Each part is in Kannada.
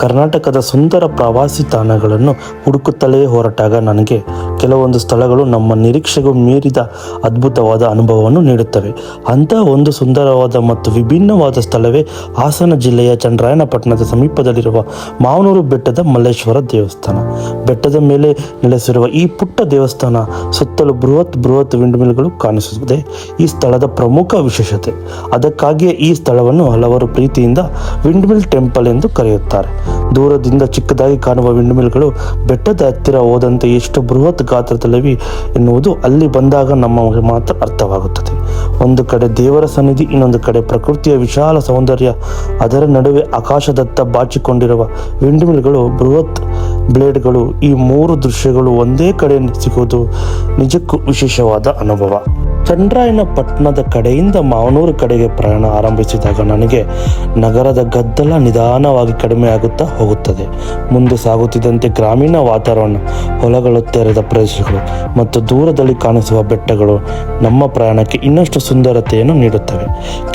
ಕರ್ನಾಟಕದ ಸುಂದರ ಪ್ರವಾಸಿ ತಾಣಗಳನ್ನು ಹುಡುಕುತ್ತಲೇ ಹೊರಟಾಗ ನನಗೆ ಕೆಲವೊಂದು ಸ್ಥಳಗಳು ನಮ್ಮ ನಿರೀಕ್ಷೆಗೂ ಮೀರಿದ ಅದ್ಭುತವಾದ ಅನುಭವವನ್ನು ನೀಡುತ್ತವೆ. ಅಂತಹ ಒಂದು ಸುಂದರವಾದ ಮತ್ತು ವಿಭಿನ್ನವಾದ ಸ್ಥಳವೇ ಹಾಸನ ಜಿಲ್ಲೆಯ ಚನ್ನರಾಯಪಟ್ಟಣದ ಸಮೀಪದಲ್ಲಿರುವ ಮಾವನೂರು ಬೆಟ್ಟದ ಮಲ್ಲೇಶ್ವರ ದೇವಸ್ಥಾನ. ಬೆಟ್ಟದ ಮೇಲೆ ನೆಲೆಸಿರುವ ಈ ಪುಟ್ಟ ದೇವಸ್ಥಾನ ಸುತ್ತಲೂ ಬೃಹತ್ ವಿಂಡ್ಮಿಲ್ಗಳು ಕಾಣಿಸುತ್ತದೆ. ಈ ಸ್ಥಳದ ಪ್ರಮುಖ ವಿಶೇಷತೆ, ಅದಕ್ಕಾಗಿಯೇ ಈ ಸ್ಥಳವನ್ನು ಹಲವರು ಪ್ರೀತಿಯಿಂದ ವಿಂಡ್ಮಿಲ್ ಟೆಂಪಲ್ ಎಂದು ಕರೆಯುತ್ತಾರೆ. ದೂರದಿಂದ ಚಿಕ್ಕದಾಗಿ ಕಾಣುವ ವಿಂಡ್ಮಿಲ್ಗಳು ಬೆಟ್ಟದ ಹತ್ತಿರ ಹೋದಂತೆ ಎಷ್ಟು ಬೃಹತ್ ಗಾತ್ರದಲ್ಲಿವೆ ಎನ್ನುವುದು ಅಲ್ಲಿ ಬಂದಾಗ ನಮಗೆ ಮಾತ್ರ ಅರ್ಥವಾಗುತ್ತದೆ. ಒಂದು ಕಡೆ ದೇವರ ಸನ್ನಿಧಿ, ಇನ್ನೊಂದು ಕಡೆ ಪ್ರಕೃತಿಯ ವಿಶಾಲ ಸೌಂದರ್ಯ, ಅದರ ನಡುವೆ ಆಕಾಶದತ್ತ ಬಾಚಿಕೊಂಡಿರುವ ವಿಂಡ್ಮಿಲ್ಗಳು, ಬೃಹತ್ ಬ್ಲೇಡ್ಗಳು. ಈ ಮೂರು ದೃಶ್ಯಗಳು ಒಂದೇ ಕಡೆ ಸಿಗುವುದು ನಿಜಕ್ಕೂ ವಿಶೇಷವಾದ ಅನುಭವ. ಚನ್ನರಾಯಪಟ್ಟಣದ ಕಡೆಯಿಂದ ಮಾವನೂರು ಕಡೆಗೆ ಪ್ರಯಾಣ ಆರಂಭಿಸಿದಾಗ ನನಗೆ ನಗರದ ಗದ್ದಲ ನಿಧಾನವಾಗಿ ಕಡಿಮೆಯಾಗುತ್ತಾ ಹೋಗುತ್ತದೆ. ಮುಂದೆ ಸಾಗುತ್ತಿದ್ದಂತೆ ಗ್ರಾಮೀಣ ವಾತಾವರಣ, ಹೊಲಗಳು, ತೆರೆದ ಪ್ರದೇಶಗಳು ಮತ್ತು ದೂರದಲ್ಲಿ ಕಾಣಿಸುವ ಬೆಟ್ಟಗಳು ನಮ್ಮ ಪ್ರಯಾಣಕ್ಕೆ ಇನ್ನಷ್ಟು ಸುಂದರತೆಯನ್ನು ನೀಡುತ್ತವೆ.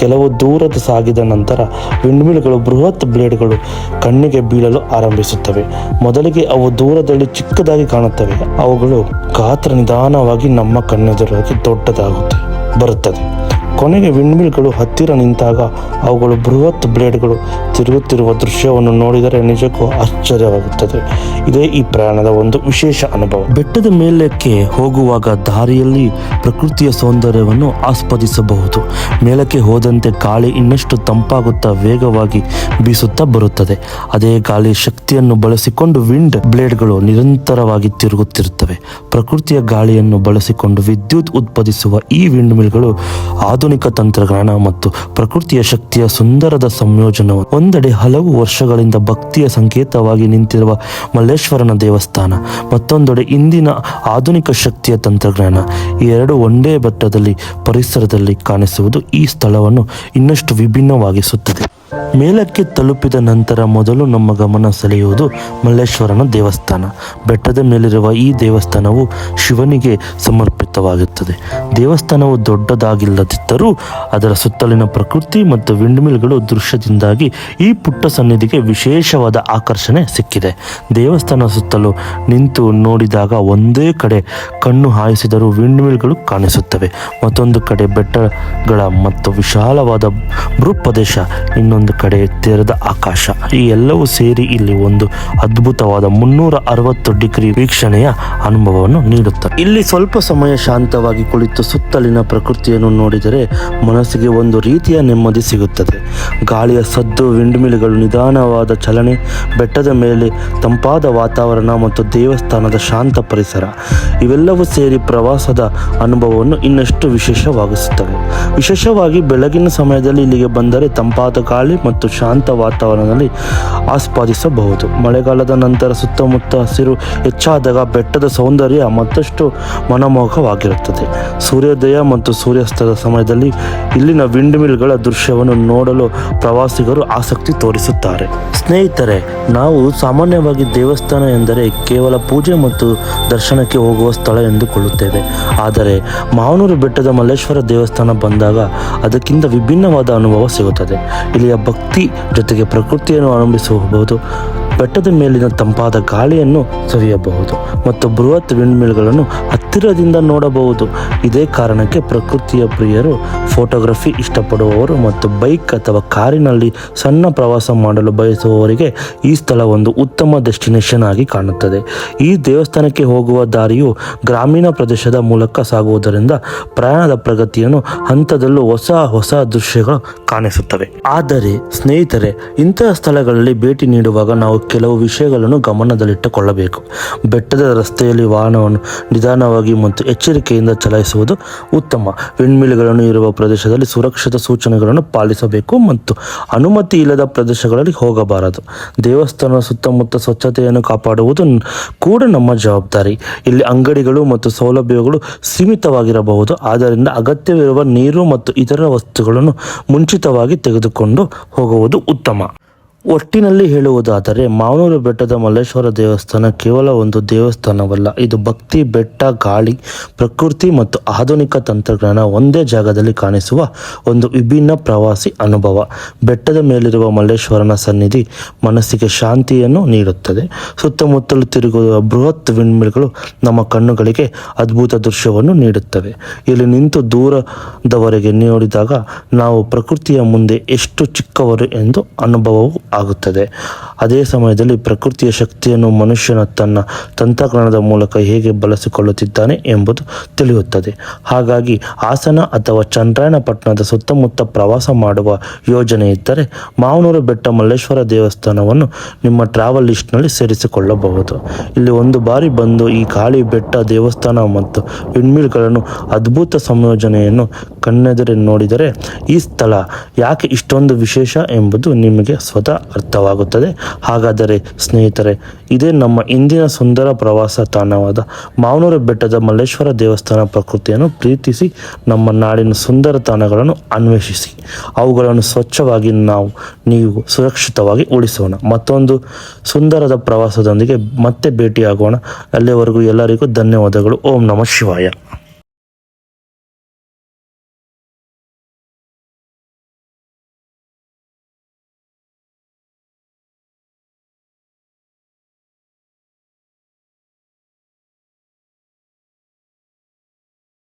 ಕೆಲವು ದೂರದ ಸಾಗಿದ ನಂತರ ವಿಂಡ್ಮಿಲ್ಗಳು, ಬೃಹತ್ ಬ್ಲೇಡ್ಗಳು ಕಣ್ಣಿಗೆ ಬೀಳಲು ಆರಂಭಿಸುತ್ತವೆ. ಮೊದಲಿಗೆ ಅವು ದೂರದಲ್ಲಿ ಚಿಕ್ಕದಾಗಿ ಕಾಣುತ್ತವೆ. ಅವುಗಳು ಗಾತ್ರ ನಿಧಾನವಾಗಿ ನಮ್ಮ ಕಣ್ಣೆದುರಾಗಿ ಬರುತ್ತದೆ. ಕೊನೆಗೆ ವಿಂಡ್ಮಿಲ್ಗಳು ಹತ್ತಿರ ನಿಂತಾಗ ಅವುಗಳು ಬೃಹತ್ ಬ್ಲೇಡ್ಗಳು ತಿರುಗುತ್ತಿರುವ ದೃಶ್ಯವನ್ನು ನೋಡಿದರೆ ನಿಜಕ್ಕೂ ಆಶ್ಚರ್ಯವಾಗುತ್ತದೆ. ಇದೇ ಈ ಪ್ರಯಾಣದ ಒಂದು ವಿಶೇಷ ಅನುಭವ. ಬೆಟ್ಟದ ಮೇಲಕ್ಕೆ ಹೋಗುವಾಗ ದಾರಿಯಲ್ಲಿ ಪ್ರಕೃತಿಯ ಸೌಂದರ್ಯವನ್ನು ಆಸ್ವಾದಿಸಬಹುದು. ಮೇಲಕ್ಕೆ ಹೋದಂತೆ ಗಾಳಿ ಇನ್ನಷ್ಟು ತಂಪಾಗುತ್ತಾ ವೇಗವಾಗಿ ಬೀಸುತ್ತಾ ಬರುತ್ತದೆ. ಅದೇ ಗಾಳಿ ಶಕ್ತಿಯನ್ನು ಬಳಸಿಕೊಂಡು ವಿಂಡ್ ಬ್ಲೇಡ್ಗಳು ನಿರಂತರವಾಗಿ ತಿರುಗುತ್ತಿರುತ್ತವೆ. ಪ್ರಕೃತಿಯ ಗಾಳಿಯನ್ನು ಬಳಸಿಕೊಂಡು ವಿದ್ಯುತ್ ಉತ್ಪಾದಿಸುವ ಈ ವಿಂಡ್ಮಿಲ್ಗಳು ಆಧುನಿಕ ತಂತ್ರಜ್ಞಾನ ಮತ್ತು ಪ್ರಕೃತಿಯ ಶಕ್ತಿಯ ಸುಂದರದ ಸಂಯೋಜನವು. ಒಂದೆಡೆ ಹಲವು ವರ್ಷಗಳಿಂದ ಭಕ್ತಿಯ ಸಂಕೇತವಾಗಿ ನಿಂತಿರುವ ಮಲ್ಲೇಶ್ವರನ ದೇವಸ್ಥಾನ, ಮತ್ತೊಂದೆಡೆ ಇಂದಿನ ಆಧುನಿಕ ಶಕ್ತಿಯ ತಂತ್ರಜ್ಞಾನ. ಈ ಎರಡು ಒಂದೇ ಬೆಟ್ಟದಲ್ಲಿ ಪರಿಸರದಲ್ಲಿ ಕಾಣಿಸುವುದು ಈ ಸ್ಥಳವನ್ನು ಇನ್ನಷ್ಟು ವಿಭಿನ್ನವಾಗಿಸುತ್ತದೆ. ಮೇಲಕ್ಕೆ ತಲುಪಿದ ನಂತರ ಮೊದಲು ನಮ್ಮ ಗಮನ ಸೆಳೆಯುವುದು ಮಲ್ಲೇಶ್ವರನ ದೇವಸ್ಥಾನ. ಬೆಟ್ಟದ ಮೇಲಿರುವ ಈ ದೇವಸ್ಥಾನವು ಶಿವನಿಗೆ ಸಮರ್ಪಿತವಾಗುತ್ತದೆ. ದೇವಸ್ಥಾನವು ದೊಡ್ಡದಾಗಿಲ್ಲದಿದ್ದರೂ ಅದರ ಸುತ್ತಲಿನ ಪ್ರಕೃತಿ ಮತ್ತು ವಿಂಡ್ಮಿಲ್ಗಳು ದೃಶ್ಯದಿಂದಾಗಿ ಈ ಪುಟ್ಟ ಸನ್ನಿಧಿಗೆ ವಿಶೇಷವಾದ ಆಕರ್ಷಣೆ ಸಿಕ್ಕಿದೆ. ದೇವಸ್ಥಾನ ಸುತ್ತಲೂ ನಿಂತು ನೋಡಿದಾಗ ಒಂದೇ ಕಡೆ ಕಣ್ಣು ಹಾಯಿಸಿದರೂ ವಿಂಡ್ಮಿಲ್ಗಳು ಕಾಣಿಸುತ್ತವೆ. ಮತ್ತೊಂದು ಕಡೆ ಬೆಟ್ಟಗಳ ಮತ್ತು ವಿಶಾಲವಾದ ಭೂಪ್ರದೇಶ, ಇನ್ನೊಂದು ಕಡೆ ತೆರೆದ ಆಕಾಶ. ಈ ಎಲ್ಲವೂ ಸೇರಿ ಇಲ್ಲಿ ಒಂದು ಅದ್ಭುತವಾದ 360 ಡಿಗ್ರಿ ವೀಕ್ಷಣೆಯ ಅನುಭವವನ್ನು ನೀಡುತ್ತದೆ. ಇಲ್ಲಿ ಸ್ವಲ್ಪ ಸಮಯ ಶಾಂತವಾಗಿ ಕುಳಿತು ಸುತ್ತಲಿನ ಪ್ರಕೃತಿಯನ್ನು ನೋಡಿದರೆ ಮನಸ್ಸಿಗೆ ಒಂದು ರೀತಿಯ ನೆಮ್ಮದಿ ಸಿಗುತ್ತದೆ. ಗಾಳಿಯ ಸದ್ದು, ವಿಂಡ್ಮಿಲ್ಗಳು ನಿಧಾನವಾದ ಚಲನೆ, ಬೆಟ್ಟದ ಮೇಲೆ ತಂಪಾದ ವಾತಾವರಣ ಮತ್ತು ದೇವಸ್ಥಾನದ ಶಾಂತ ಪರಿಸರ, ಇವೆಲ್ಲವೂ ಸೇರಿ ಪ್ರವಾಸದ ಅನುಭವವನ್ನು ಇನ್ನಷ್ಟು ವಿಶೇಷವಾಗಿಸುತ್ತವೆ. ವಿಶೇಷವಾಗಿ ಬೆಳಗಿನ ಸಮಯದಲ್ಲಿ ಇಲ್ಲಿಗೆ ಬಂದರೆ ತಂಪಾದ ಗಾಳಿ ಮತ್ತು ಶಾಂತ ವಾತಾವರಣದಲ್ಲಿ ಆಸ್ವಾದಿಸಬಹುದು. ಮಳೆಗಾಲದ ನಂತರ ಸುತ್ತಮುತ್ತ ಹಸಿರು ಹೆಚ್ಚಾದಾಗ ಬೆಟ್ಟದ ಸೌಂದರ್ಯ ಮತ್ತಷ್ಟು ಮನಮೋಹಕವಾಗಿರುತ್ತದೆ. ಸೂರ್ಯೋದಯ ಮತ್ತು ಸೂರ್ಯಾಸ್ತದ ಸಮಯದಲ್ಲಿ ಇಲ್ಲಿನ ವಿಂಡ್ಮಿಲ್ಗಳ ದೃಶ್ಯವನ್ನು ನೋಡಲು ಪ್ರವಾಸಿಗರು ಆಸಕ್ತಿ ತೋರಿಸುತ್ತಾರೆ. ಸ್ನೇಹಿತರೆ, ನಾವು ಸಾಮಾನ್ಯವಾಗಿ ದೇವಸ್ಥಾನ ಎಂದರೆ ಕೇವಲ ಪೂಜೆ ಮತ್ತು ದರ್ಶನಕ್ಕೆ ಹೋಗುವ ಸ್ಥಳ ಎಂದುಕೊಳ್ಳುತ್ತೇವೆ. ಆದರೆ ಮಾವನೂರು ಬೆಟ್ಟದ ಮಲ್ಲೇಶ್ವರ ದೇವಸ್ಥಾನ ಬಂದಾಗ ಅದಕ್ಕಿಂತ ವಿಭಿನ್ನವಾದ ಅನುಭವ ಸಿಗುತ್ತದೆ. ಇಲ್ಲಿಯ ಭಕ್ತಿ ಜೊತೆಗೆ ಪ್ರಕೃತಿಯನ್ನು ಅವಲಂಬಿಸಬಹುದು, ಬೆಟ್ಟದ ಮೇಲಿನ ತಂಪಾದ ಗಾಳಿಯನ್ನು ಸವಿಯಬಹುದು ಮತ್ತು ಬೃಹತ್ ವಿಂಡ್ಮಿಲ್ಗಳನ್ನು ಹತ್ತಿರದಿಂದ ನೋಡಬಹುದು. ಇದೇ ಕಾರಣಕ್ಕೆ ಪ್ರಕೃತಿಯ ಪ್ರಿಯರು, ಫೋಟೋಗ್ರಫಿ ಇಷ್ಟಪಡುವವರು ಮತ್ತು ಬೈಕ್ ಅಥವಾ ಕಾರಿನಲ್ಲಿ ಸಣ್ಣ ಪ್ರವಾಸ ಮಾಡಲು ಬಯಸುವವರಿಗೆ ಈ ಸ್ಥಳ ಒಂದು ಉತ್ತಮ ಡೆಸ್ಟಿನೇಷನ್ ಆಗಿ ಕಾಣುತ್ತದೆ. ಈ ದೇವಸ್ಥಾನಕ್ಕೆ ಹೋಗುವ ದಾರಿಯು ಗ್ರಾಮೀಣ ಪ್ರದೇಶದ ಮೂಲಕ ಸಾಗುವುದರಿಂದ ಪ್ರಯಾಣದ ಪ್ರಗತಿಯನ್ನು ಹಂತದಲ್ಲೂ ಹೊಸ ದೃಶ್ಯಗಳು ಕಾಣಿಸುತ್ತವೆ. ಆದರೆ ಸ್ನೇಹಿತರೆ, ಇಂತಹ ಸ್ಥಳಗಳಲ್ಲಿ ಭೇಟಿ ನೀಡುವಾಗ ನಾವು ಕೆಲವು ವಿಷಯಗಳನ್ನು ಗಮನದಲ್ಲಿಟ್ಟುಕೊಳ್ಳಬೇಕು. ಬೆಟ್ಟದ ರಸ್ತೆಯಲ್ಲಿ ವಾಹನವನ್ನು ನಿಧಾನವಾಗಿ ಮತ್ತು ಎಚ್ಚರಿಕೆಯಿಂದ ಚಲಾಯಿಸುವುದು ಉತ್ತಮ. ವಿಂಡ್ಮಿಲ್ಗಳನ್ನು ಇರುವ ಪ್ರದೇಶದಲ್ಲಿ ಸುರಕ್ಷತಾ ಸೂಚನೆಗಳನ್ನು ಪಾಲಿಸಬೇಕು ಮತ್ತು ಅನುಮತಿ ಇಲ್ಲದ ಪ್ರದೇಶಗಳಲ್ಲಿ ಹೋಗಬಾರದು. ದೇವಸ್ಥಾನದ ಸುತ್ತಮುತ್ತ ಸ್ವಚ್ಛತೆಯನ್ನು ಕಾಪಾಡುವುದು ಕೂಡ ನಮ್ಮ ಜವಾಬ್ದಾರಿ. ಇಲ್ಲಿ ಅಂಗಡಿಗಳು ಮತ್ತು ಸೌಲಭ್ಯಗಳು ಸೀಮಿತವಾಗಿರಬಹುದು, ಆದ್ದರಿಂದ ಅಗತ್ಯವಿರುವ ನೀರು ಮತ್ತು ಇತರ ವಸ್ತುಗಳನ್ನು ಮುಂಚಿತವಾಗಿ ತೆಗೆದುಕೊಂಡು ಹೋಗುವುದು ಉತ್ತಮ. ಒಟ್ಟಿನಲ್ಲಿ ಹೇಳುವುದಾದರೆ ಮಾವನೂರು ಬೆಟ್ಟದ ಮಲ್ಲೇಶ್ವರ ದೇವಸ್ಥಾನ ಕೇವಲ ಒಂದು ದೇವಸ್ಥಾನವಲ್ಲ, ಇದು ಭಕ್ತಿ, ಬೆಟ್ಟ, ಗಾಳಿ, ಪ್ರಕೃತಿ ಮತ್ತು ಆಧುನಿಕ ತಂತ್ರಜ್ಞಾನ ಒಂದೇ ಜಾಗದಲ್ಲಿ ಕಾಣಿಸುವ ಒಂದು ವಿಭಿನ್ನ ಪ್ರವಾಸಿ ಅನುಭವ. ಬೆಟ್ಟದ ಮೇಲಿರುವ ಮಲ್ಲೇಶ್ವರನ ಸನ್ನಿಧಿ ಮನಸ್ಸಿಗೆ ಶಾಂತಿಯನ್ನು ನೀಡುತ್ತದೆ. ಸುತ್ತಮುತ್ತಲು ತಿರುಗುವ ಬೃಹತ್ ವಿಂಡ್ಮಿಲ್ಗಳು ನಮ್ಮ ಕಣ್ಣುಗಳಿಗೆ ಅದ್ಭುತ ದೃಶ್ಯವನ್ನು ನೀಡುತ್ತವೆ. ಇಲ್ಲಿ ನಿಂತು ದೂರದವರೆಗೆ ನೋಡಿದಾಗ ನಾವು ಪ್ರಕೃತಿಯ ಮುಂದೆ ಎಷ್ಟು ಚಿಕ್ಕವರು ಎಂದು ಅನುಭವವು ಆಗುತ್ತದೆ. ಅದೇ ಸಮಯದಲ್ಲಿ ಪ್ರಕೃತಿಯ ಶಕ್ತಿಯನ್ನು ಮನುಷ್ಯನ ತನ್ನ ತಂತ್ರಜ್ಞಾನದ ಮೂಲಕ ಹೇಗೆ ಬಳಸಿಕೊಳ್ಳುತ್ತಿದ್ದಾನೆ ಎಂಬುದು ತಿಳಿಯುತ್ತದೆ. ಹಾಗಾಗಿ ಹಾಸನ ಅಥವಾ ಚನ್ನರಾಯಪಟ್ಟಣದ ಸುತ್ತಮುತ್ತ ಪ್ರವಾಸ ಮಾಡುವ ಯೋಜನೆ ಇದ್ದರೆ ಮಾವನೂರು ಬೆಟ್ಟ ಮಲ್ಲೇಶ್ವರ ದೇವಸ್ಥಾನವನ್ನು ನಿಮ್ಮ ಟ್ರಾವೆಲ್ ಲಿಸ್ಟ್ನಲ್ಲಿ ಸೇರಿಸಿಕೊಳ್ಳಬಹುದು. ಇಲ್ಲಿ ಒಂದು ಬಾರಿ ಬಂದು ಈ ಗಾಳಿ, ಬೆಟ್ಟ, ದೇವಸ್ಥಾನ ಮತ್ತು ವಿಂಡ್ಮಿಲ್ಗಳನ್ನು ಅದ್ಭುತ ಸಂಯೋಜನೆಯನ್ನು ಕಣ್ಣೆದುರೆ ನೋಡಿದರೆ ಈ ಸ್ಥಳ ಯಾಕೆ ಇಷ್ಟೊಂದು ವಿಶೇಷ ಎಂಬುದು ನಿಮಗೆ ಸ್ವತಃ ಅರ್ಥವಾಗುತ್ತದೆ. ಹಾಗಾದರೆ ಸ್ನೇಹಿತರೆ, ಇದೇ ನಮ್ಮ ಇಂದಿನ ಸುಂದರ ಪ್ರವಾಸ ತಾಣವಾದ ಮಾವನೂರು ಬೆಟ್ಟದ ಮಲ್ಲೇಶ್ವರ ದೇವಸ್ಥಾನ. ಪ್ರಕೃತಿಯನ್ನು ಪ್ರೀತಿಸಿ, ನಮ್ಮ ನಾಡಿನ ಸುಂದರ ತಾಣಗಳನ್ನು ಅನ್ವೇಷಿಸಿ, ಅವುಗಳನ್ನು ಸ್ವಚ್ಛವಾಗಿ ನೀವು ಸುರಕ್ಷಿತವಾಗಿ ಉಳಿಸೋಣ. ಮತ್ತೊಂದು ಸುಂದರದ ಪ್ರವಾಸದೊಂದಿಗೆ ಮತ್ತೆ ಭೇಟಿಯಾಗೋಣ. ಅಲ್ಲಿವರೆಗೂ ಎಲ್ಲರಿಗೂ ಧನ್ಯವಾದಗಳು. ಓಂ ನಮಃ ಶಿವಾಯ.